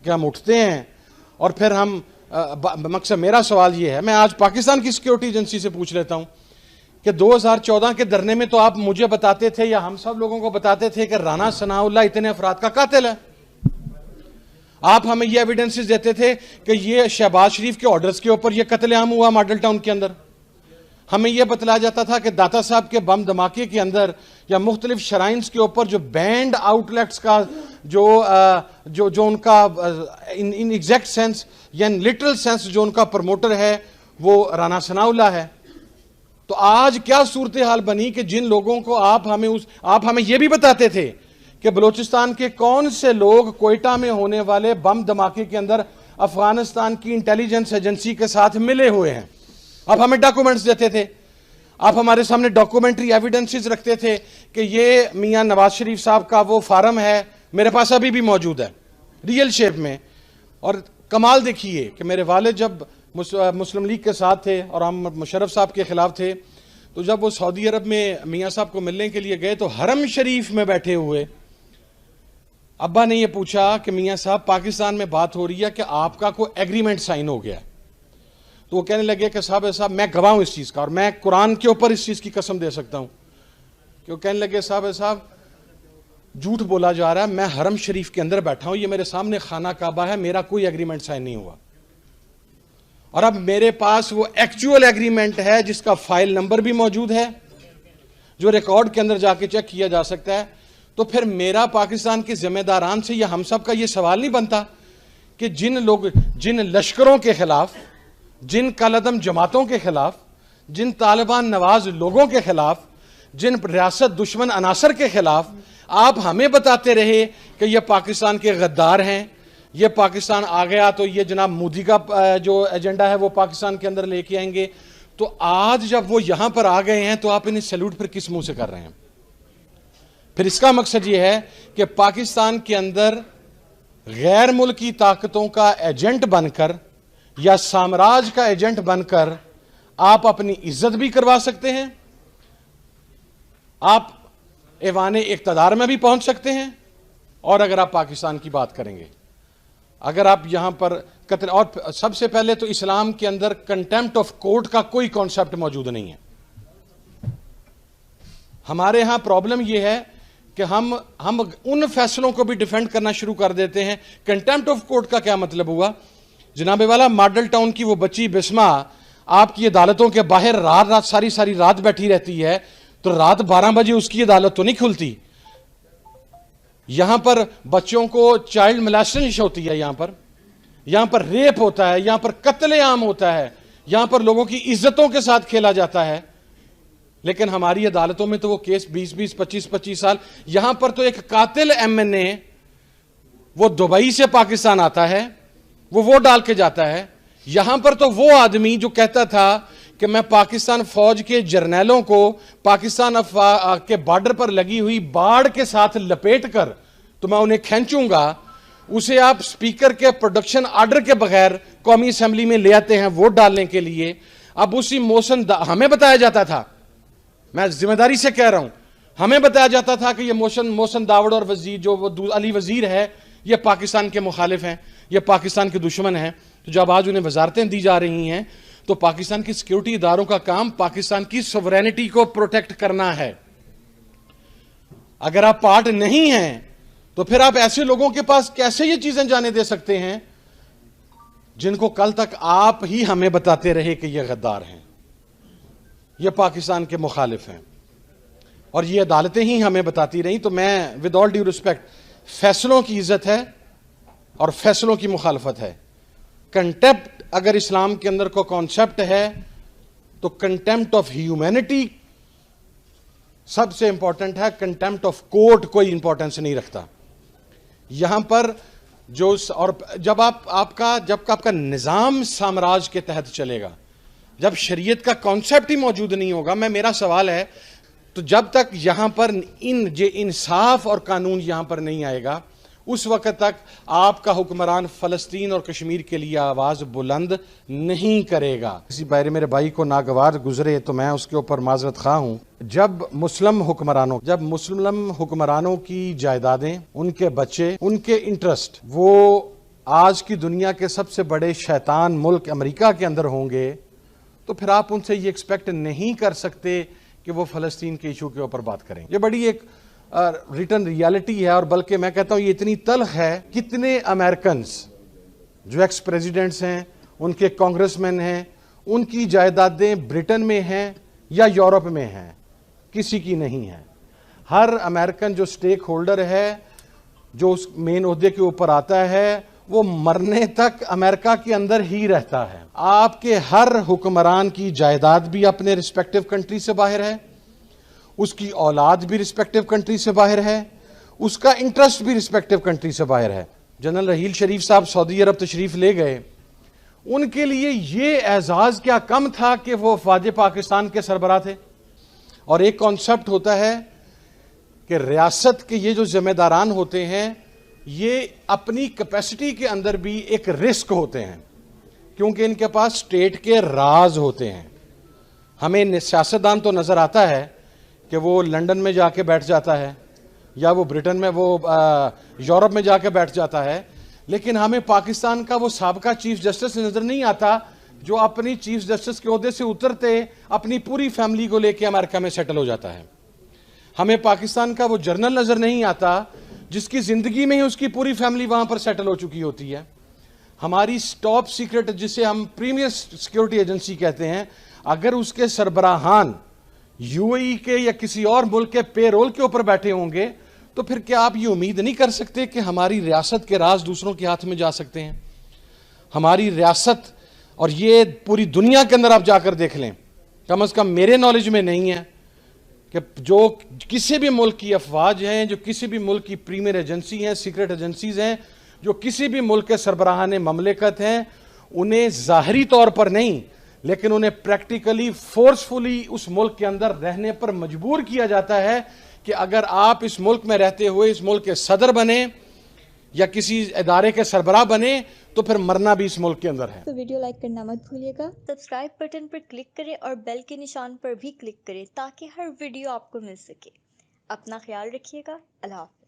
कि हम उठते हैं और फिर हम मकसद मेरा सवाल ये है, मैं आज पाकिस्तान की सिक्योरिटी एजेंसी से पूछ लेता हूं कि 2014 के धरने में तो आप मुझे बताते थे या हम सब लोगों को बताते थे कि राना सनाउल्लाह इतने अफराद का कातिल है। आप हमें ये एविडेंसेस देते थे कि ये शहबाज शरीफ के ऑर्डर्स के ऊपर ये कत्लेआम हुआ मॉडल टाउन के अंदर। हमें यह बतलाया जाता था कि दाता साहब के बम धमाके के अंदर या मुख्तलिफ शराइन्स के ऊपर जो बैंड आउटलेट्स का जो उनका इन एग्जैक्ट सेंस या इन लिटरल सेंस जो उनका प्रमोटर है वो राना सनाउल्लाह है। तो आज क्या सूरत हाल बनी कि जिन लोगों को आप हमें यह भी बताते थे कि बलूचिस्तान के कौन से लोग कोयटा में होने वाले बम धमाके के अंदर अफगानिस्तान की इंटेलिजेंस एजेंसी के साथ मिले हुए हैं, आप हमें डॉक्यूमेंट्स देते थे, आप हमारे सामने डॉक्यूमेंट्री एविडेंसेस रखते थे कि ये मियां नवाज शरीफ साहब का वो फार्म है, मेरे पास अभी भी मौजूद है रियल शेप में। और कमाल देखिए कि मेरे वालिद जब मुस्लिम लीग के साथ थे और हम मुशर्रफ साहब के खिलाफ थे, तो जब वो सऊदी अरब में मियां साहब को मिलने के लिए गए तो हरम शरीफ में बैठे हुए अब्बा ने ये पूछा कि मियां साहब पाकिस्तान में बात हो रही है कि आपका कोई एग्रीमेंट साइन हो गया है। तो वो कहने लगे कि साहब मैं गवाह हूं इस चीज का और मैं कुरान के ऊपर इस चीज की कसम दे सकता हूं कि वो कहने लगे साहब झूठ बोला जा रहा है, मैं हरम शरीफ के अंदर बैठा हूं, ये मेरे सामने खाना काबा है, मेरा कोई एग्रीमेंट साइन नहीं हुआ। और अब मेरे पास वो एक्चुअल एग्रीमेंट है जिसका फाइल नंबर भी मौजूद है, जो रिकॉर्ड के अंदर जाके चेक किया जा सकता है। तो फिर मेरा पाकिस्तान के जिम्मेदारान से या हम सब का ये सवाल नहीं बनता कि जिन लश्करों के खिलाफ, जिन कलअदम जमातों के खिलाफ, जिन तालिबान नवाज लोगों के खिलाफ, जिन रियासत दुश्मन अनासर के खिलाफ आप हमें बताते रहे कि ये पाकिस्तान के गद्दार हैं, ये पाकिस्तान आ गया तो ये जनाब मोदी का जो एजेंडा है वो पाकिस्तान के अंदर लेके आएंगे, तो आज जब वो यहां पर आ गए हैं तो आप इन्हें सैल्यूट फिर किस मुंह से कर रहे हैं? फिर इसका मकसद ये है कि पाकिस्तान के अंदर गैर मुल्की ताकतों का एजेंट बनकर या साम्राज्य का एजेंट बनकर आप अपनी इज्जत भी करवा सकते हैं, आप ऐवाने इक़्तिदार में भी पहुंच सकते हैं। और अगर आप पाकिस्तान की बात करेंगे, अगर आप यहां पर कत्ल, और सबसे पहले तो इस्लाम के अंदर कंटेम्प्ट ऑफ कोर्ट का कोई कॉन्सेप्ट मौजूद नहीं है। हमारे यहां प्रॉब्लम यह है कि हम उन फैसलों को भी डिफेंड करना शुरू कर देते हैं। कंटेम्प्ट ऑफ कोर्ट का क्या मतलब हुआ? जनाबे वाला मॉडल टाउन की वो बच्ची बिस्मा आपकी अदालतों के बाहर रात सारी रात बैठी रहती है, तो रात 12 बजे उसकी अदालत तो नहीं खुलती। यहां पर बच्चों को चाइल्ड मोलेस्टेशन होती है, यहां पर रेप होता है, यहां पर कत्लेआम होता है, यहां पर लोगों की इज्जतों के साथ खेला जाता है। लेकिन हमारी अदालतों में तो वो केस 20-20, 25-25 साल। यहां पर तो एक कातिल MNA वो दुबई से पाकिस्तान आता है, वो वोट डाल के जाता है। यहां पर तो वो आदमी जो कहता था कि मैं पाकिस्तान फौज के जर्नैलों को पाकिस्तान के बॉर्डर पर लगी हुई बाढ़ के साथ लपेट कर तो मैं उन्हें खींचूंगा, उसे आप स्पीकर के प्रोडक्शन ऑर्डर के बगैर कौमी असेंबली में ले आते हैं वोट डालने के लिए। अब उसी मोशन हमें बताया जाता था, मैं जिम्मेदारी से कह रहा हूं, हमें बताया जाता था कि ये मोशन दावड़ और वजीर जो अली वजीर है ये पाकिस्तान के मुखालिफ हैं, ये पाकिस्तान के दुश्मन हैं। तो जब आज उन्हें वजारतें दी जा रही हैं तो पाकिस्तान की सिक्योरिटी इदारों का काम पाकिस्तान की सॉवरेनिटी को प्रोटेक्ट करना है। अगर आप पार्ट नहीं हैं तो फिर आप ऐसे लोगों के पास कैसे ये चीजें जाने दे सकते हैं जिनको कल तक आप ही हमें बताते रहे कि ये गद्दार हैं, ये पाकिस्तान के मुखालिफ हैं, और ये अदालतें ही हमें बताती रही। तो मैं विद ऑल ड्यू रिस्पेक्ट, फैसलों की इज्जत है और फैसलों की मुखालफत है। कंटेम्प्ट अगर इस्लाम के अंदर को कॉन्सेप्ट है तो कंटेम्प्ट ऑफ ह्यूमैनिटी सबसे इंपॉर्टेंट है, कंटेम्प्ट ऑफ कोर्ट कोई इंपॉर्टेंस नहीं रखता यहां पर। जो और जब आपका निजाम साम्राज्य के तहत चलेगा, जब शरीयत का कॉन्सेप्ट ही मौजूद नहीं होगा, मेरा सवाल है, तो जब तक यहां पर इंसाफ और कानून यहां पर नहीं आएगा उस वक्त तक आपका हुक्मरान फलस्तीन और कश्मीर के लिए आवाज बुलंद नहीं करेगा। किसी बारे मेरे भाई को नागवार गुजरे तो मैं उसके ऊपर माजरत खा हूं। जब मुस्लिम हुक्मरानों की जायदादें, उनके बच्चे, उनके इंटरेस्ट वो आज की दुनिया के सबसे बड़े शैतान मुल्क अमेरिका के अंदर होंगे, तो फिर आप उनसे ये एक्सपेक्ट नहीं कर सकते कि वो फ़लस्तीन के इशू के ऊपर बात करें। ये बड़ी एक रिटर्न रियलिटी है, और बल्कि मैं कहता हूँ ये इतनी तल्ख है। कितने अमेरिकन्स जो एक्स प्रेसिडेंट्स हैं, उनके कांग्रेसमैन हैं, उनकी जायदादें ब्रिटेन में हैं या यूरोप में हैं? किसी की नहीं है। हर अमेरिकन जो स्टेक होल्डर है, जो उस मेन ओहदे के ऊपर आता है, वो मरने तक अमेरिका के अंदर ही रहता है। आपके हर हुक्मरान की जायदाद भी अपने रिस्पेक्टिव कंट्री से बाहर है, उसकी औलाद भी रिस्पेक्टिव कंट्री से बाहर है, उसका इंटरेस्ट भी रिस्पेक्टिव कंट्री से बाहर है। जनरल रहील शरीफ साहब सऊदी अरब तशरीफ ले गए, उनके लिए ये एजाज क्या कम था कि वो वफाद पाकिस्तान के सरबराह थे। और एक कॉन्सेप्ट होता है कि रियासत के ये जो जिम्मेदारान होते हैं, ये अपनी कैपेसिटी के अंदर भी एक रिस्क होते हैं, क्योंकि इनके पास स्टेट के राज होते हैं। हमें सियासतदान तो नज़र आता है कि वो लंदन में जाके बैठ जाता है, या वो ब्रिटेन में, वो यूरोप में जाके बैठ जाता है, लेकिन हमें पाकिस्तान का वो साबका चीफ जस्टिस नज़र नहीं आता जो अपनी चीफ जस्टिस के ओहदे से उतरते अपनी पूरी फैमिली को लेके अमेरिका में सेटल हो जाता है। हमें पाकिस्तान का वो जर्नल नज़र नहीं आता जिसकी ज़िंदगी में ही उसकी पूरी फैमिली वहाँ पर सेटल हो चुकी होती है। हमारी टॉप सीक्रेट, जिसे हम प्रीमियर सिक्योरिटी एजेंसी कहते हैं, अगर उसके सरबराहान यूएई के या किसी और मुल्क के पेरोल के ऊपर बैठे होंगे, तो फिर क्या आप ये उम्मीद नहीं कर सकते कि हमारी रियासत के राज दूसरों के हाथ में जा सकते हैं? हमारी रियासत, और ये पूरी दुनिया के अंदर आप जाकर देख लें, कम से कम मेरे नॉलेज में नहीं है कि जो किसी भी मुल्क की अफवाज हैं, जो किसी भी मुल्क की प्रीमियर एजेंसी हैं, सीक्रेट एजेंसीज हैं, जो किसी भी मुल्क के सरबराहान ममलिकत हैं, उन्हें ज़ाहरी तौर पर नहीं लेकिन उन्हें प्रैक्टिकली फोर्सफुली उस मुल्क के अंदर रहने पर मजबूर किया जाता है कि अगर आप इस मुल्क में रहते हुए इस मुल्क के सदर बने या किसी इदारे के सरबराह बने, तो फिर मरना भी इस मुल्क के अंदर है। तो वीडियो लाइक करना मत भूलिएगा, सब्सक्राइब बटन पर क्लिक करें और बेल के निशान पर भी क्लिक करें ताकि हर वीडियो आपको मिल सके। अपना ख्याल रखिएगा। अल्लाह हाफ़िज़।